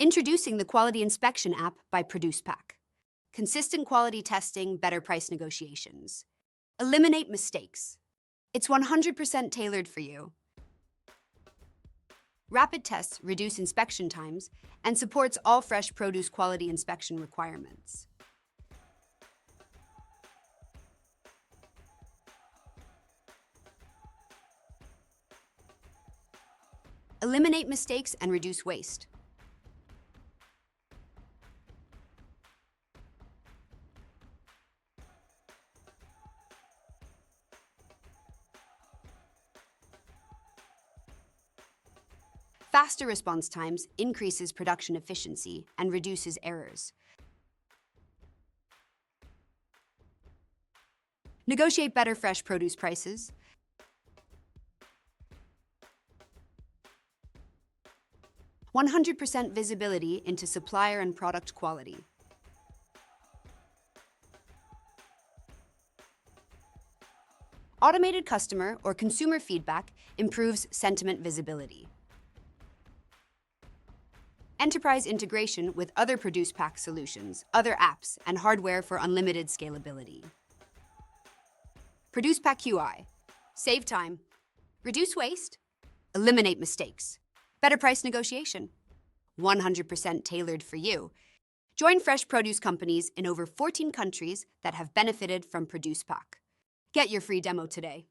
Introducing the Quality Inspection app by Producepak. Consistent quality testing, better price negotiations. Eliminate mistakes. It's 100% tailored for you. Rapid tests reduce inspection times and supports all fresh produce quality inspection requirements. Eliminate mistakes and reduce waste. Faster response times increases production efficiency and reduces errors. Negotiate better fresh produce prices. "100% visibility into supplier and product quality. Automated customer or consumer feedback improves sentiment visibility. Enterprise integration with other Producepak solutions, other apps, and hardware for unlimited scalability. Producepak UI. Save time. Reduce waste. Eliminate mistakes. Better price negotiation. 100% tailored for you. Join fresh produce companies in over 14 countries that have benefited from Producepak. Get your free demo today.